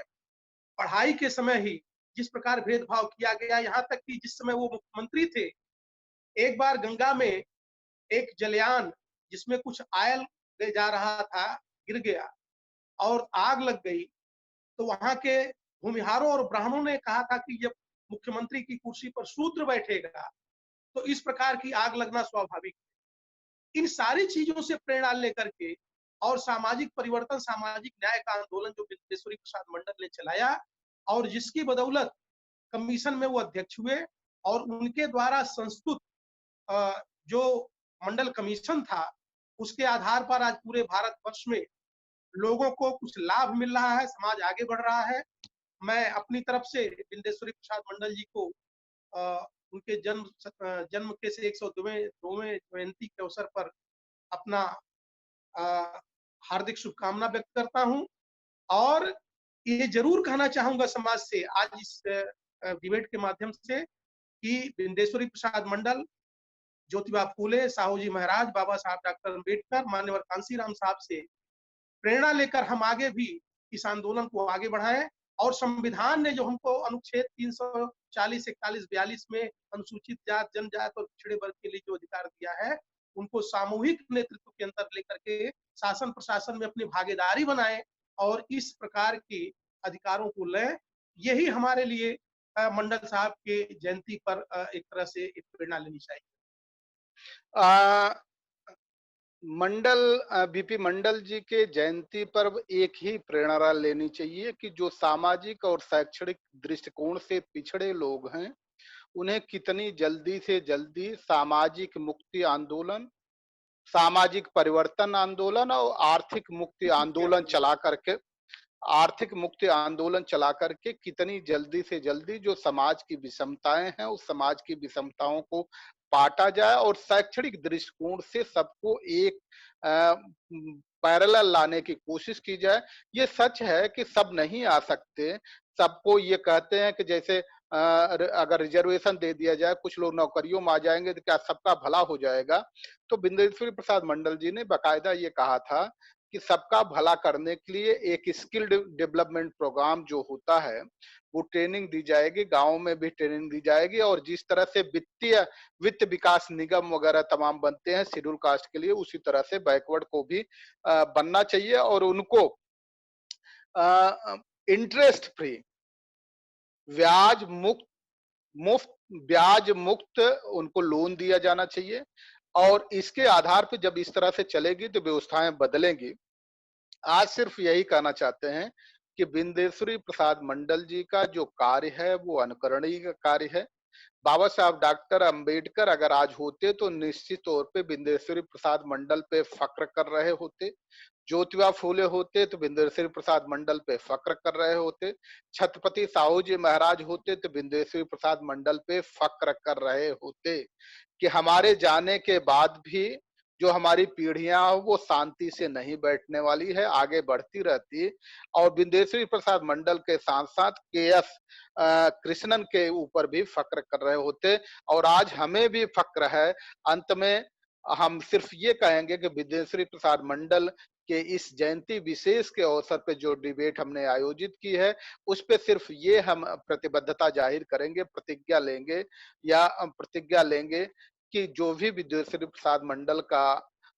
पढ़ाई के समय ही जिस प्रकार भेदभाव किया गया, यहाँ तक कि जिस समय वो मुख्यमंत्री थे, एक बार गंगा में एक जलयान जिसमें कुछ आयल ले जा रहा था गिर गया और आग लग गई, तो वहां के भूमिहारों और ब्राह्मणों ने कहा था कि जब मुख्यमंत्री की कुर्सी पर शूद्र बैठेगा तो इस प्रकार की आग लगना स्वाभाविक है। इन सारी चीजों से प्रेरणा लेकर के और सामाजिक परिवर्तन, सामाजिक न्याय का आंदोलन जो बिंदेश्वरी प्रसाद मंडल ने चलाया और जिसकी बदौलत कमीशन में वो अध्यक्ष हुए और उनके द्वारा संस्तुत जो मंडल कमीशन था उसके आधार पर आज पूरे भारतवर्ष में लोगों को कुछ लाभ मिल रहा है, समाज आगे बढ़ रहा है। मैं अपनी तरफ से बिंदेश्वरी प्रसाद मंडल जी को उनके जन्म के 102वें जयंती के अवसर पर अपना हार्दिक शुभकामना व्यक्त करता हूं और ये जरूर कहना चाहूंगा समाज से आज इस डिबेट के माध्यम से कि बिंदेश्वरी प्रसाद मंडल, ज्योतिबा फूले, साहू जी महाराज, बाबा साहब डॉक्टर अम्बेडकर, मान्यवर कांसीराम साहब से प्रेरणा लेकर हम आगे भी इस आंदोलन को आगे बढ़ाएं और संविधान ने जो हमको अनुच्छेद 340, 41, 42 में अनुसूचित जात, जनजात और पिछड़े वर्ग के लिए जो अधिकार दिया है, उनको सामूहिक नेतृत्व के अंदर लेकर के शासन प्रशासन में अपनी भागीदारी बनाएं और इस प्रकार के अधिकारों को लें। यही हमारे लिए मंडल साहब के जयंती पर एक तरह से एक प्रेरणा लेनी चाहिए। बीपी मंडल जी के जयंती पर एक ही प्रेरणा लेनी चाहिए कि जो सामाजिक और शैक्षणिक दृष्टिकोण से पिछड़े लोग हैं उन्हें कितनी जल्दी से जल्दी सामाजिक मुक्ति आंदोलन, सामाजिक परिवर्तन आंदोलन और आर्थिक मुक्ति आंदोलन चला करके कितनी जल्दी से जल्दी जो समाज की विषमताएं हैं उस समाज की विषमताओं को पाटा जाए और शैक्षणिक दृष्टिकोण से सबको एक पैरेलल लाने की कोशिश की जाए। ये सच है कि सब नहीं आ सकते, सबको ये कहते हैं कि जैसे अगर रिजर्वेशन दे दिया जाए, कुछ लोग नौकरियों में आ जाएंगे तो क्या सबका भला हो जाएगा। तो बिंदेश्वरी प्रसाद मंडल जी ने बाकायदा ये कहा था कि सबका भला करने के लिए एक स्किल डेवलपमेंट प्रोग्राम जो होता है वो ट्रेनिंग दी जाएगी, गांव में भी ट्रेनिंग दी जाएगी और जिस तरह से वित्त विकास निगम वगैरह तमाम बनते हैं शेड्यूल कास्ट के लिए, उसी तरह से बैकवर्ड को भी बनना चाहिए और उनको इंटरेस्ट फ्री, ब्याज मुक्त उनको लोन दिया जाना चाहिए और इसके आधार पर जब इस तरह से चलेगी तो व्यवस्थाएं बदलेंगी। आज सिर्फ यही कहना चाहते हैं कि बिंदेश्वरी प्रसाद मंडल जी का जो कार्य है वो अनुकरणीय कार्य है। बाबा साहब डॉक्टर अंबेडकर अगर आज होते तो निश्चित तौर पे बिंदेश्वरी प्रसाद मंडल पे फक्र कर रहे होते, ज्योतिबा फूले होते तो बिंदेश्वरी प्रसाद मंडल पे फक्र कर रहे होते, छत्रपति साहू जी महाराज होते तो बिंदेश्वरी प्रसाद मंडल पे फक्र कर रहे होते कि हमारे जाने के बाद भी जो हमारी पीढ़ियां वो शांति से नहीं बैठने वाली है, आगे बढ़ती रहती और बिंदेश्वरी प्रसाद मंडल के साथ साथ के.एस. कृष्णन के ऊपर भी फक्र कर रहे होते और आज हमें भी फक्र है। अंत में हम सिर्फ ये कहेंगे कि बिंदेश्वरी प्रसाद मंडल के इस जयंती विशेष के अवसर पे जो डिबेट हमने आयोजित की है उस पे सिर्फ ये हम प्रतिबद्धता जाहिर करेंगे, प्रतिज्ञा लेंगे कि जो भी बिंदेश्वरी प्रसाद मंडल का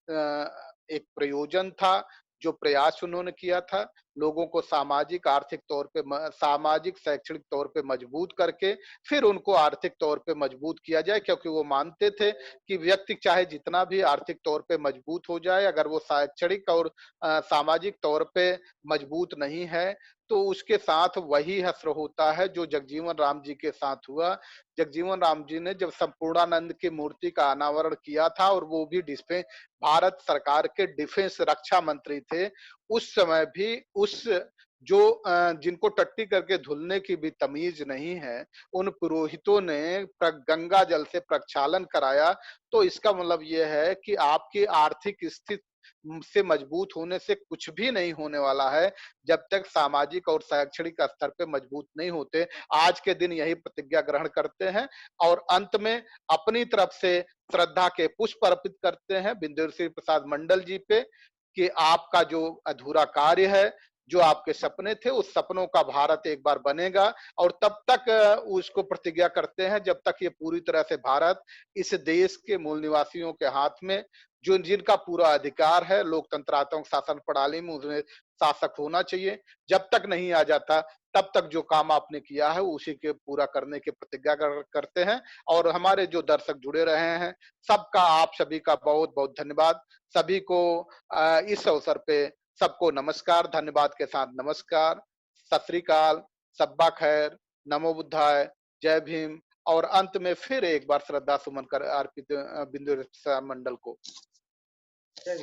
एक प्रयोजन था, जो प्रयास उन्होंने किया था, लोगों को सामाजिक आर्थिक तौर पे सामाजिक शैक्षणिक तौर पे मजबूत करके फिर उनको आर्थिक तौर पे मजबूत किया जाए, क्योंकि वो मानते थे कि व्यक्ति चाहे जितना भी आर्थिक तौर पे मजबूत हो जाए, अगर वो शैक्षणिक और सामाजिक तौर पे मजबूत नहीं है तो उसके साथ वही हश्र होता है जो जगजीवन राम जी के साथ हुआ। जगजीवन राम जी ने जब संपूर्णानंद की मूर्ति का अनावरण किया था और वो भी भारत सरकार के डिफेंस रक्षा मंत्री थे, उस समय भी उस जो जिनको टट्टी करके धुलने की भी तमीज नहीं है, उन पुरोहितों ने गंगा जल से प्रक्षालन कराया। तो इसका मतलब ये है कि आपकी आर्थिक स्थिति से मजबूत होने से कुछ भी नहीं होने वाला है, जब तक सामाजिक और शैक्षणिक स्तर पे मजबूत नहीं होते। आज के दिन यही प्रतिज्ञा ग्रहण करते हैं और अंत में अपनी तरफ से श्रद्धा के पुष्प अर्पित करते हैं बिंदुश्री प्रसाद मंडल जी पे, कि आपका जो अधूरा कार्य है, जो आपके सपने थे, उस सपनों का भारत एक बार बनेगा। और तब तक उसको प्रतिज्ञा करते हैं जब तक ये पूरी तरह से भारत इस देश के मूल निवासियों के हाथ में, जो जिनका पूरा अधिकार है लोकतंत्रात्मक शासन प्रणाली में, उन्हें शासक होना चाहिए, जब तक नहीं आ जाता तब तक जो काम आपने किया है उसी के पूरा करने की प्रतिज्ञा करते हैं। और हमारे जो दर्शक जुड़े रहे हैं, सबका, आप सभी का बहुत बहुत धन्यवाद। सभी को इस अवसर पे सबको नमस्कार, धन्यवाद के साथ नमस्कार, सत श्री अकाल, सब्बा खैर, नमो बुद्धाय, जय भीम। और अंत में फिर एक बार श्रद्धा सुमन कर अर्पित बिंदु मंडल को। जय